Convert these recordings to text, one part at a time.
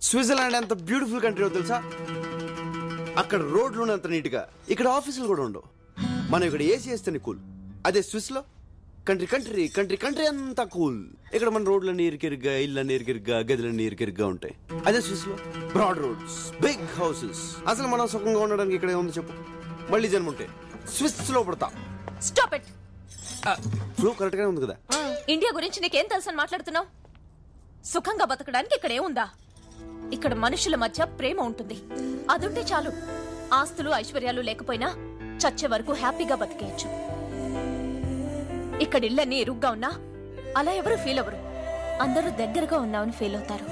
Switzerland ఎంత beautiful country తెలుసా? అక్కడ రోడ్లు అంత నీట్ గా, ఇక్కడ ఆఫీసులు కూడా ఉండవు. మనం ఇక్కడ ఏసీ వేస్తేనే కూల్. అదే స్విస్ లో కంట్రీ కంట్రీ కంట్రీ కంట్రీ అంతా కూల్. ఇక్కడ మన రోడ్లన్నీ ఇరికిరిగ్గా, ఇళ్ళన్నీ ఇరికిరిగ్గా, గదులన్నీ ఇరికిరిగ్గా ఉంటాయి. అదే స్విస్ లో బ్రాడ్ రోడ్స్, బిగ్ హౌసెస్. అసలు మనం సుఖంగా ఉండడానికి ఇక్కడ ఏముంది చెప్పు? మళ్ళీ జన్మ ఉంటే స్విస్ లో పడతా. Stop it. ఫ్లో కరెక్ట్ గానే ఉంది కదా? ఇండియా గురించి నీకేం తెలుసని మాట్లాడుతున్నావు? సుఖంగా బతకడానికి ఇక్కడ ఏముందా? ఇక్కడ మనుషుల మధ్య ప్రేమ ఉంటుంది. అదుంటే చాలు. ఆస్తులు ఐశ్వర్యాలు లేకపోయినా చచ్చే వరకు హ్యాపీగా బతికేయచ్చు. ఇక్కడ ఇళ్ళన్నీ ఇరుగ్గా ఉన్నా అలా ఎవరు ఫీల్ అవ్వరు. అందరూ దగ్గరగా ఉన్నామని ఫీల్ అవుతారు.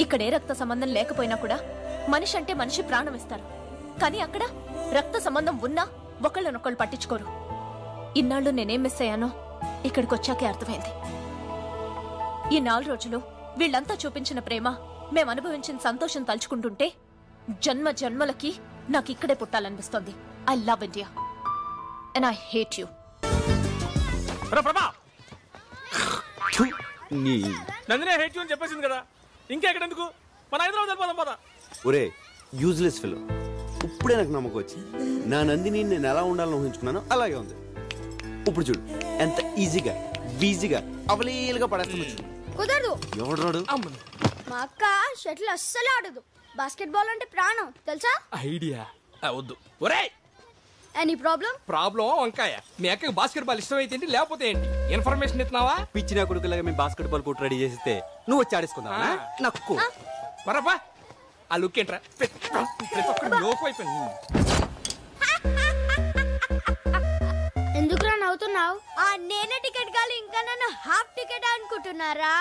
ఇక్కడే రక్త సంబంధం లేకపోయినా కూడా మనిషి అంటే మనిషి ప్రాణం ఇస్తారు. కానీ అక్కడ రక్త సంబంధం ఉన్నా ఒకళ్ళనొకళ్ళు పట్టించుకోరు. ఇన్నాళ్ళు నేనేం మిస్ అయ్యానో ఇక్కడికి వచ్చాకే అర్థమైంది. ఈ 4 రోజులు వీళ్ళంతా చూపించిన ప్రేమ, మేం అనుభవించిన సంతోషం తలుచుకుంటుంటే జన్మ జన్మలకి నాకు ఇక్కడే పుట్టాలనిపిస్తోంది. I love India and I hate you. Nandini hate you అని చెప్పేసింది కదా, ఇంకా ఎక్కడెందుకు? మన హైదరాబాద్ వెళ్ళిపోదాం పద. ఒరే యూజ్లెస్ ఫెలో, ఇప్పుడే నాకు నమ్మకం వచ్చింది. నా నందిని నేను ఎలా ఉండాలని ఊహించుకున్నానో అలాగే ఉంది. ఇప్పుడు చూడు ఎంత ఈజీగా వీజీగా అవలీలుగా పడేస్తాను. కుదరదు. ఎవడు రాడు? మా అక్క షటిల్ అస్సలు ఆడదు. బాస్కెట్ బాల్ అంటే ప్రాణం తెలుసా? ఐడియా వద్దు. ఒరే ఎనీ ప్రాబ్లం? ప్రాబ్లం వంకాయ. మీ అక్కకి బాస్కెట్ బాల్ ఇష్టం అయితే ఏంటి, లేకపోతే ఏంటి? ఇన్ఫర్మేషన్ ఇస్తున్నావా? పిచ్చిన కొడుకులాగా మేము బాస్కెట్ బాల్ కోర్టు రెడీ చేస్తే నువ్వు వచ్చి ఆడేసుకుందావా? నక్కు పరపా. ఆ లుక్ ఏంట్రా? ప్రతి ఒక్కరు లోకు అయిపోయింది. ఎందుకురా నవ్వుతున్నావు? నేనే టికెట్ కాదు, ఇంకా నన్ను హాఫ్ టికెట్ అనుకుంటున్నారా?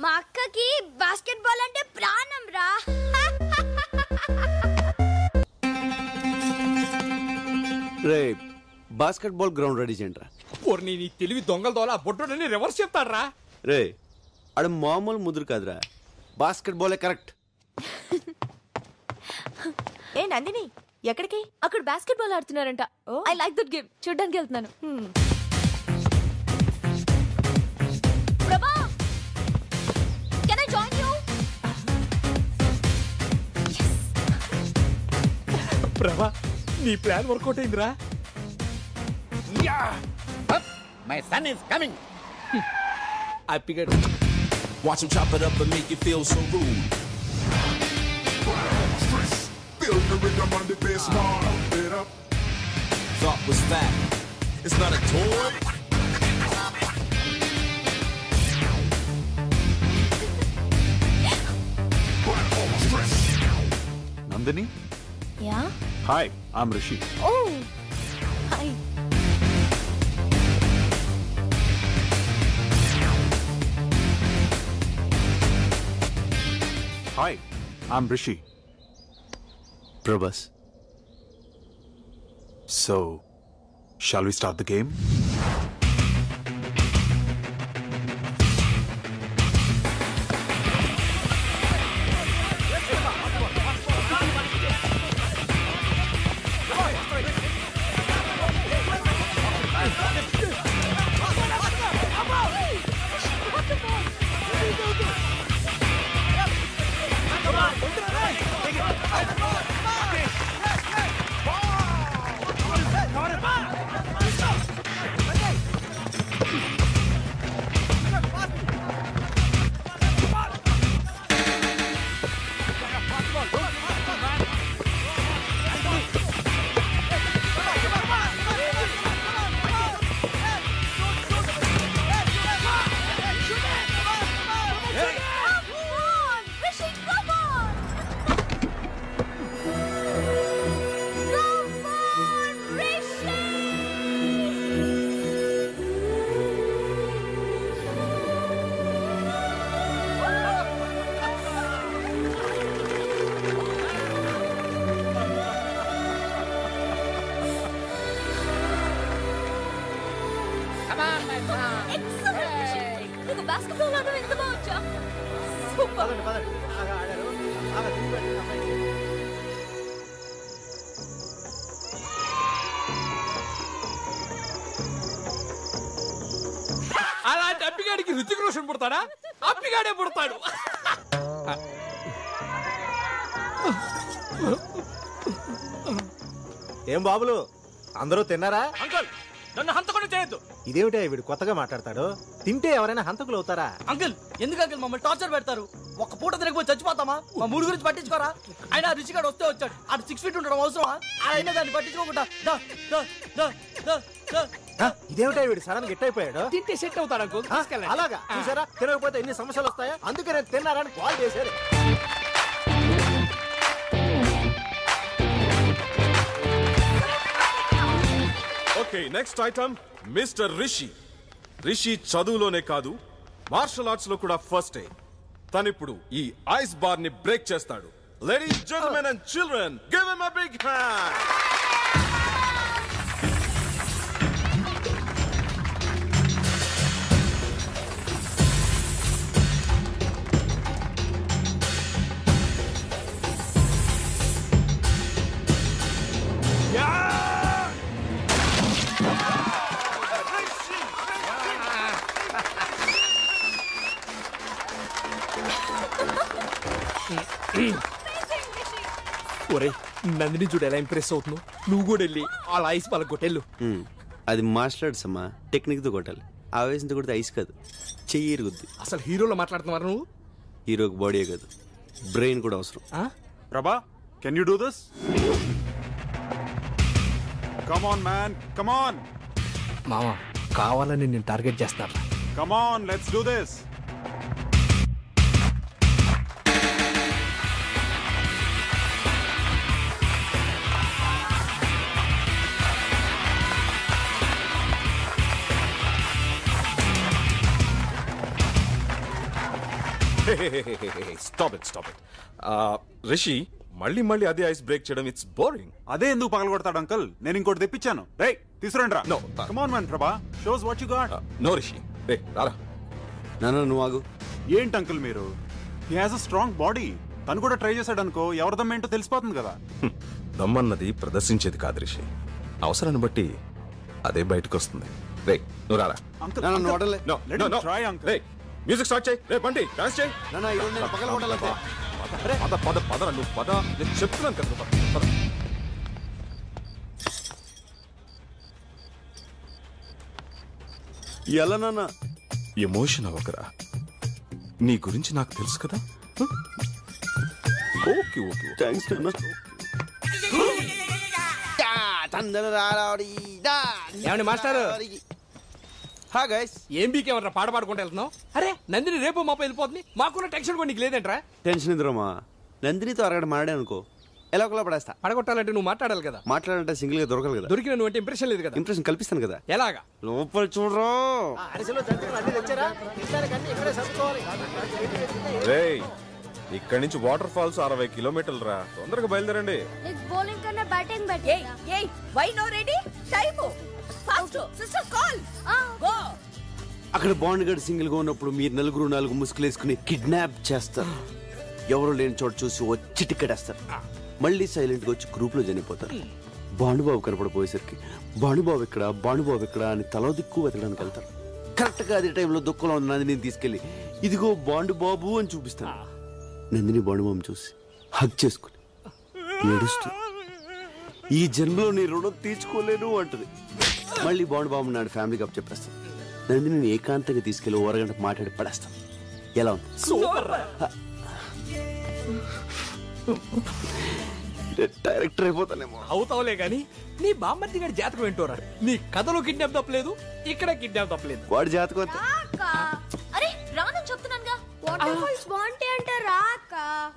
మా అక్కకి బాస్కెట్ బాల్ అంటే ప్రాణం రా. రే బాస్కెట్ బాల్ గ్రౌండ్ రెడీ చేయండి. నీ తెలివి దొంగల దోల బొట్టుని రివర్స్ చెప్తాడ్రా. రే ఆడ మామూలు ముదురు కాదురా, బాస్కెట్ బాలే కరెక్ట్. ఏ నందిని, ఎక్కడికి? అక్కడ బాస్కెట్ బాల్ ఆడుతున్నారంట. I like that game. చూడ్డానికి వెళ్తున్నాను. Prabha, can I join you? Prabha, నీ ప్లాన్ వర్కౌట్ అయిందిరా. My son is coming. హ్యాపీగా Watch him chop it up and make you feel so rude. Feel the rhythm on the bass, pump it up. Thought was that? It's not a toy. Nandini? Yeah? Hi, I'm Rishi. Oh, hi. Hi, I'm Rishi. Prabhas. So, shall we start the game? Basketball ఆడడం ఎంత బాగుంచా. Super. అలా అంటే అప్పిగాడికి రుచిక రోషన్ పుడతాడా? అప్పిగాడే పుడతాడు. ఏం బాబులు అందరూ తిన్నారా? Uncle నన్ను హంతకుండా చేయొద్దు. ఇదేమిటే వీడు కొత్తగా మాట్లాడతాడు? తింటే ఎవరైనా హంతకులు అవుతారా? అంకుల్ ఎందుకు అంకుల్ మమ్మల్ని టార్చర్ పెడతారు? ఒక్క పూట తినకపోయి చచ్చిపోతామా? మా మూడు గురించి పట్టించుకోరా? ఆయన రుచిగాడు వస్తే వచ్చాడు. ఆడు 6 feet ఉండడం అవసరమా? ఆయన దాన్ని పట్టించుకోకుండా ఇదేమిటా వీడు సడన్ గా అయిపోయాడు? తింటే సెట్ అవుతాడు అంకుల్. అలాగా చూసారా? తినకపోతే ఎన్ని సమస్యలు వస్తాయా? అందుకే నేను తిన్నారని కాల్ చేశారు. Okay next item mister Rishi. Rishi చదువులోనే కాదు మార్షల్ ఆర్ట్స్ లో కూడా ఫస్ట్. తనిప్పుడు ఈ ఐస్ బార్ ని బ్రేక్ చేస్తాడు. Ladies gentlemen and children give him a big hand. ఒరే నందిని చూడు ఎలా ఇంప్రెస్ అవుతున్నావు. నువ్వు కూడా వెళ్ళి అలా ఐస్ వాళ్ళ కొట్టెళ్ళు. అది మార్షల్ ఆర్ట్స్ అమ్మా, టెక్నిక్ తో కొట్టాలి. ఆవేశంతో కొడితే ఐస్ కాదు, చెయ్యి ఇరుగుద్ది. అసలు హీరోలో మాట్లాడుతున్నారు నువ్వు. హీరోకి బాడీ కాదు, బ్రెయిన్ కూడా అవసరం. Prabha, can you do this? Come on, man. Come on. మామా కావాలని నేను టార్గెట్ చేస్తాను. Come on, let's do this. Stop it. Rishi మళ్ళీ మళ్ళీ అదే ఐస్ బ్రేక్ చేయడం ఇట్స్ బోరింగ్. అదే ఎందుకు పగలగొడతాడు అంకల్? నేను ఇంకోటి తెప్పించాను. రేయ్ తీసుకురండి రా. No. Come on, man, Prabha. Shows what you got. No Rishi, రే రారా. నాన్న నువ్వు ఆగు. ఏంటి అంకుల్ మీరు? He has a strong body. తను కూడా ట్రై చేశాడు అనుకో, ఎవరిదమ్మ ఏంటో తెలిసిపోతుంది కదా. దమ్మన్నది ప్రదర్శించేది కాదు రిషి, అవసరాన్ని బట్టి అదే బయటకు వస్తుంది. రే నువ్వు రారా. అంకుల్ నాన్న నువ్వు వదలలే. let him try, uncle. రే మ్యూజిక్ స్టార్ట్ చేయి. రే బండి డాన్స్ చేయి. నాన్న ఈరోజు నేను పగలగొట్టాలంతే. పద నువ్వు పద. నేను చెప్తున్నాను కదా పద. ఎలా నాన్న? ఎమోషన్ అవ్వకరా, నీ గురించి నాకు తెలుసు కదా. ఓకే థ్యాంక్స్ నాన్న. ఏమండి మాస్టర్? హా గైస్. ఏం బీకేమన్నా పాట పాడుకుంటూ వెళ్తున్నావు? అరే నందిని రేపు మాప వెళ్ళిపోతుంది. మాకున్న టెన్షన్ కూడా నీకు లేదంట్రా? టెన్షన్ ఎదురమ్మా, నందినితో అరగడ మాడే అనుకో, ఎలా ఒకలా పడేస్తా. పడగొట్టాలంటే నువ్వు మాట్లాడాలి కదా. మాట్లాడాలంటే సింగిల్ గా దొరకాలి కదా. దొరికిన నువ్వు అంటే ఇంప్రెషన్ లేదు కదా. ఇంప్రెషన్ కల్పిస్తాను కదా. ఎలాగా? లోపల చూడరా. అరిసెలు జంతువులు అన్ని తెచ్చారా? తినడానికి అన్ని ఇక్కడే సర్దుకోవాలి. రే ఇక్కడి నుంచి వాటర్ ఫాల్స్ 60 కిలోమీటర్లు రా. తొందరగా బయలుదేరండి. నెక్స్ట్ బౌలింగ్ కన్నా బ్యాటింగ్ ఏయ్ why no ready time fast sister call go. అక్కడ బాండ్ గడ్ సింగిల్ గా ఉన్నప్పుడు మీరు నలుగురు 4 ముసుగులేసుకుని కిడ్నాప్ చేస్తారు. ఎవరు లేని చోట చూసి వచ్చి టికెట్ వేస్తారు. మళ్ళీ సైలెంట్ గా వచ్చి గ్రూప్ లో చనిపోతారు. భానుబాబు కనపడిపోయేసరికి భానుబాబు ఎక్కడ అని తలో దిక్కు వెతకడానికి వెళ్తారు. కరెక్ట్ గా అదే టైంలో దుఃఖంలో ఉన్న నందిని తీసుకెళ్లి ఇదిగో బాండుబాబు అని చూపిస్తాను. నందిని బాండుబాబు చూసి హగ్ చేసుకుని ఏడుస్తూ ఈ జన్మలో నీ రుణం తీర్చుకోలేను అంటది. మళ్ళీ బాండుబాబు నాడు ఫ్యామిలీకి అప్ చెప్పేస్తాను. నందిని ఏకాంతంగా తీసుకెళ్లి 1 గంట మాట్లాడి పడేస్తాం. ఎలా ఉంది? డైరెక్టర్ అయిపోతానేమో. అవుతావులే గాని నీ బామ్మర్ది గారి జాతకం ఏంటోరా? నీ కథలో కిడ్నాప్ తప్పలేదు, ఇక్కడ కిడ్నాప్ తప్పలేదు. వాడి జాతకం అంతే. అరే రానని చెప్తున్నానుగా. వాటర్ ఫాల్స్ బాగుంటాయి అంటే రాక.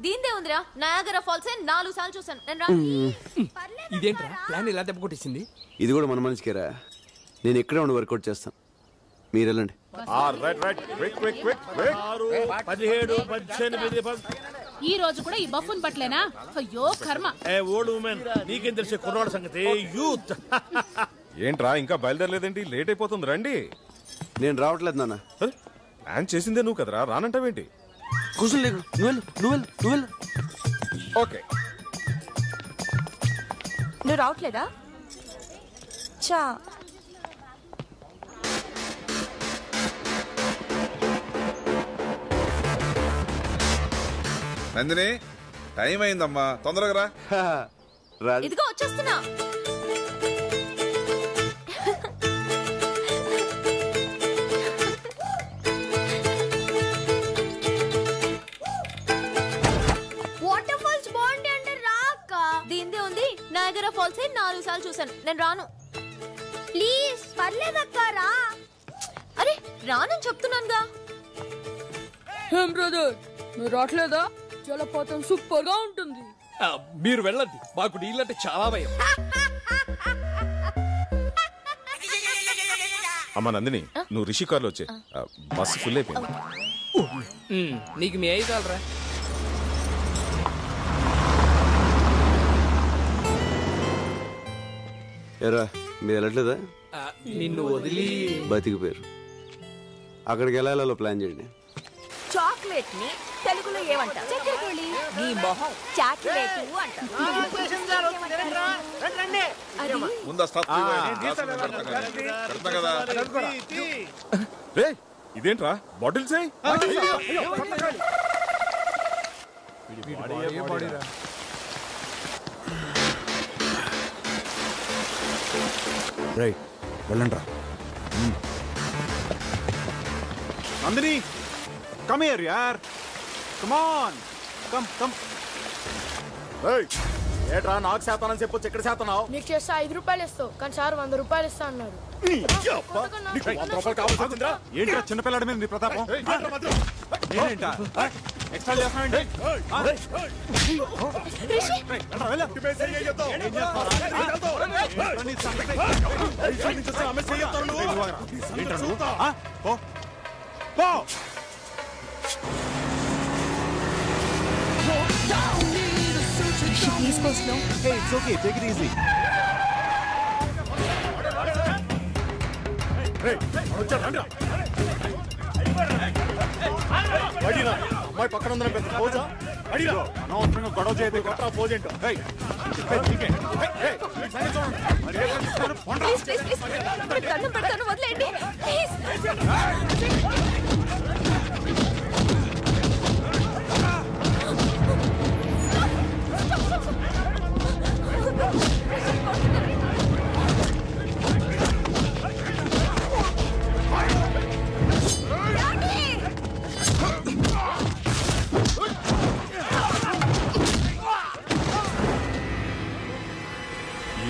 దీందే ఉందిరా, నయాగరా ఫాల్స్ 4 సార్లు చూసాను నేను. రా. ఇదేంట్రా ప్లాన్ ఇలా దెబ్బ కొట్టేసింది? ఇది కూడా మన మనిషికేరా. నేను ఎక్కడే ఉండి వర్కౌట్ చేస్తాను, మీరు వెళ్ళండి. 17, 18 ఈ రోజు కూడా ఈ బఫూన్ పట్లేనా? అయ్యో కర్మ. ఓల్డ్ ఉమెన్ నీకేం తెలిసే కుర్రాడు సంగతి. యూత్ ఏంట్రా ఇంకా బయలుదేరలేదేంటి? లేట్ అయిపోతుంది, రండి. నేను రావట్లేదు నాన్న. ప్లాన్ చేసిందే నువ్వు కదరా, రానంటావేంటి? కూర్చొని నువ్వు ఓకే నువ్వు రావట్లేదా? చా నందిని టైం అయిందమ్మా, తొందరగా రా. ఇదిగో వచ్చేస్తున్నా. వాటర్ ఫాల్స్ బాగుంది అంటే రాక. దీందే ఉంది, నయాగరా ఫాల్స్ 4 సార్లు చూసాను. నేను రాను. ప్లీజ్ పర్లేదక్క రా. అరే రానని చెప్తున్నానుగా. ఏం బ్రదర్ నువ్వు రావట్లేదా? జలపాతం సూపర్ గా ఉంటుంది. మీరు వెళ్ళండి, మాకు నీళ్ళంటే చాలా భయం. అమ్మా నందిని, నువ్వు రిషి కార్లో వచ్చే, బస్సు ఫుల్ అయిపోయింది. నీకు మీ అయ్యి చాలరా. ఎరా మీరు వెళ్ళట్లేదా? నిన్ను వదిలి బతికిపోయారు. అక్కడికి వెళ్ళాలో ప్లాన్ చేయండి. చాక్లెట్ ని తెలుగులో ఏమంటారు? చక్కెరకోళి. నీ మొహం చాక్లెట్ అంటారు. ఇదేంట్రా బాటిల్స్? రైట్ వెళ్ళండి రా. నందిని కమ్ హియర్ యార్, కమ్ ఆన్, కమ్ కమ్. ఏట్రా నాకు శాతానని చెప్పొచ్చు, ఎక్కడ శాతనావు? నీకు చేస్తే 5 రూపాయలు ఇస్తావు, కానీ సార్ 100 రూపాయలు ఇస్తా అన్నారు. ఏంట్రా చిన్నపిల్లడి మీద నీ ప్రతాపం? ఏంటా ఎక్స్ట్రా చేస్తానండి? అమ్మాయి పక్కన ఉందని పెద్ద పోజా. అనవసరంగా గొడవ చేయదు. పోజేంటో దండం పెడతాను, వదిలేయండి ప్లీజ్.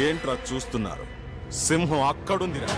ఏంట్రా చూస్తున్నారు? సింహం అక్కడుందిరా.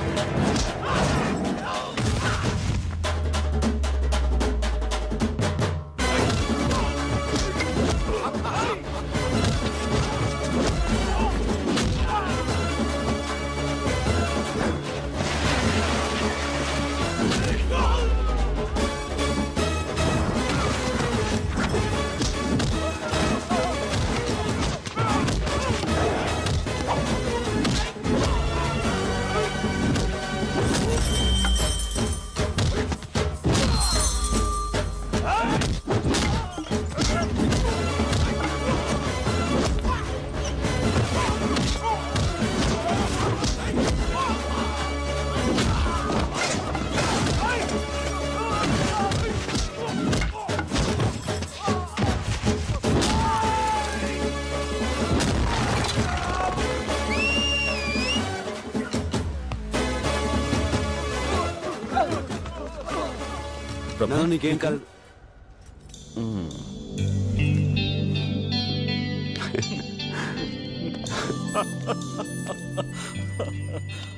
నీకేం కాదు.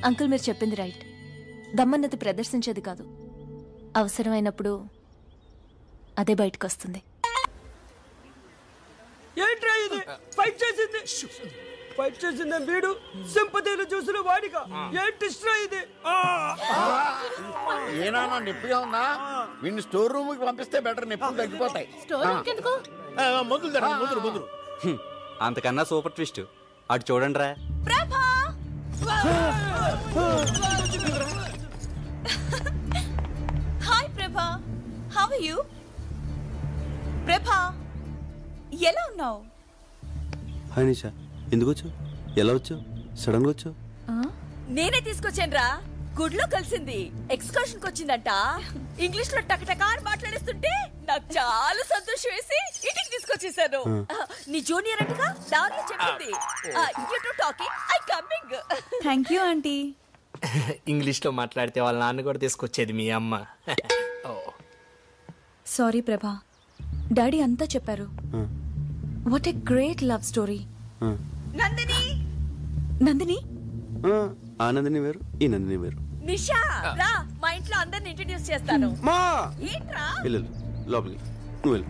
అంకుల్ మీరు చెప్పింది రైట్. దమ్మన్నది ప్రదర్శించేది కాదు, అవసరమైనప్పుడు అదే బయటకు వస్తుంది. ఏంట్రా ఇది? ఫైట్ చేసింది వీడు, సింపతిలు చూసిన వాడిగా. ఏంటి ఇది? ఏనా నొప్పిగా ఉందా? వీడిని స్టోర్ రూమ్ కి పంపిస్తే బెటర్, నొప్పులు తగ్గిపోతాయి. ముందు అంతకన్నా సూపర్ ట్విస్ట్ అటు చూడండి రా. హాయ్ ప్రభా, హౌ ఆర్ యు? ప్రభా ఎలా ఉన్నావు? హాయ్ నిషా, ఎందుకు వచ్చావు? ఎలా వచ్చావు? సడన్ గా వచ్చావు? నేనే తీసుకొచ్చాను రా. గుడ్లో కలిసింది ఎక్స్కర్షన్ కి వచ్చిందంట. ఇంగ్లీష్ లో టకటకా అని మాట్లాడేస్తుంటే నాకు చాలా సంతోషం వేసి ఇంటికి తీసుకొచ్చేసాను. నీ జూనియర్ అంటగా దారిలో చెప్పింది. You to talking I coming. Thank you aunty. English లో మాట్లాడితే వాళ్ళ నాన్న కూడా తీసుకొచ్చేది మీ అమ్మ. సారీ ప్రభా, డాడీ అంతా చెప్పారు. What a great love story. Nandini Nandini ఆ నందిని వేరు, ఈ నందిని వేరు. నిషా రా, మా ఇంట్లో అందరిని ఇంట్రడ్యూస్ చేస్తాను. మా ఏంట్రా వెళ్ళు లోపలికి, నువ్వు వెళ్ళు.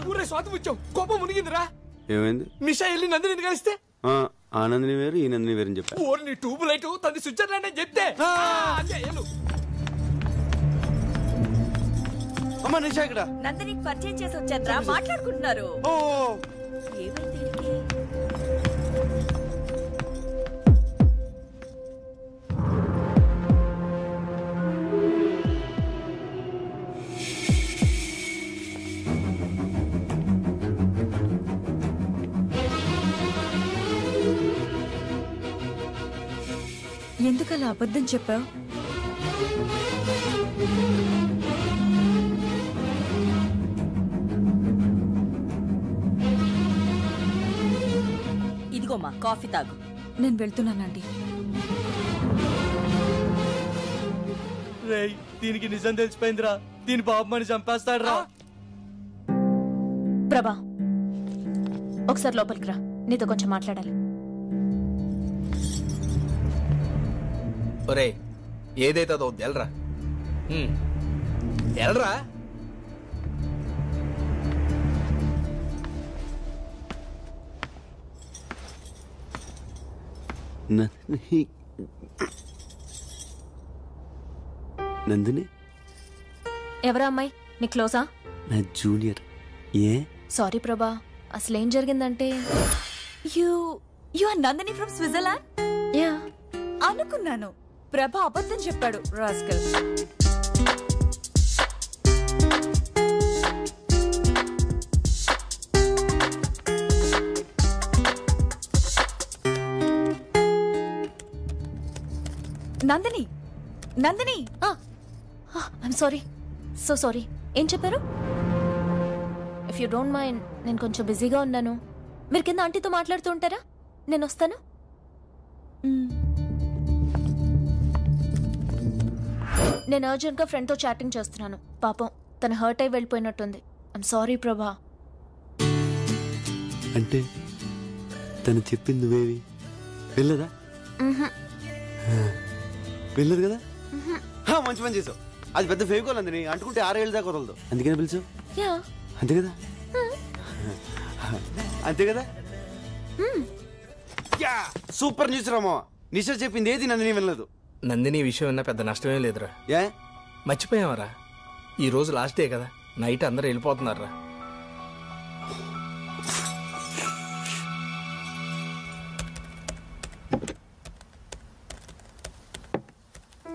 ఊరే స్వాతి వచ్చావు, కోపం మునిగిందిరా. ఏమైంది? నిషా వెళ్ళి నందిని కలిస్తే ఆ నందిని వేరు, ఈ నందిని వేరు అని చెప్పా. ఓరి నీ ట్యూబ్ లైట్ తది స్విట్జర్లాండ్ అని చెప్తే అమ్మా నిషా ఇక్కడ. నందినికి పరిచయం చేసి వచ్చారా, మాట్లాడుకుంటున్నారు. ఏమైంది? ఎందుకలా అబద్ధం చెప్పావు? ఇదిగోమ్మా కాఫీ తాగు. నేను వెళ్తున్నానండి. రేయ్, దీనికి నిజం తెలిసిపోయిందిరా. దీని బాబు మని చంపేస్తాడురా. ప్రభా, ఒకసారి లోపలికి రా, నీతో కొంచెం మాట్లాడాలి. ఒరే ఏదైతే ఎల్రా ఎల్రా. నందిని ఎవరా అమ్మాయి? నీ క్లోజా? నా జూనియర్. ఏ సారీ ప్రభా, అసలేం జరిగిందంటే you are Nandini from Switzerland. Yeah అనుకున్నాను. ప్రభా అబద్ధం చెప్పాడు rascal. Nandini Nandini I'm sorry, so sorry. ఏం చెప్పారు? ఇఫ్ యూ డోంట్ మైండ్, నేను కొంచెం బిజీగా ఉన్నాను. మీరు కింద ఆంటీతో మాట్లాడుతూ ఉంటారా? నేను వస్తాను. నేను అర్జెంట్గా ఫ్రెండ్తో చాటింగ్ చేస్తున్నాను. పాపం తను హర్ట్ అయి వెళ్ళిపోయినట్టుంది. ఐమ్ సారీ ప్రభా. అంటే తను చెప్పింది నువ్వేవి వెళ్ళదా? వెళ్ళదు కదా. మంచి పని చేసావు. అది పెద్ద ఫేకోల్ అంది, అంటుకుంటే 6 ఏళ్ళ దాకా వదలదు. అందుకనే పిలిచావు. అంతే కదా, అంతే కదా. Super news Rama. నిషా చెప్పింది ఏది నందిని వెళ్ళదు. నందిని విషయం విన్నా పెద్ద నష్టమే లేదురా. ఏ మర్చిపోయావరా, ఈ రోజు లాస్ట్ డే కదా, నైట్ అందరూ వెళ్ళిపోతున్నారా.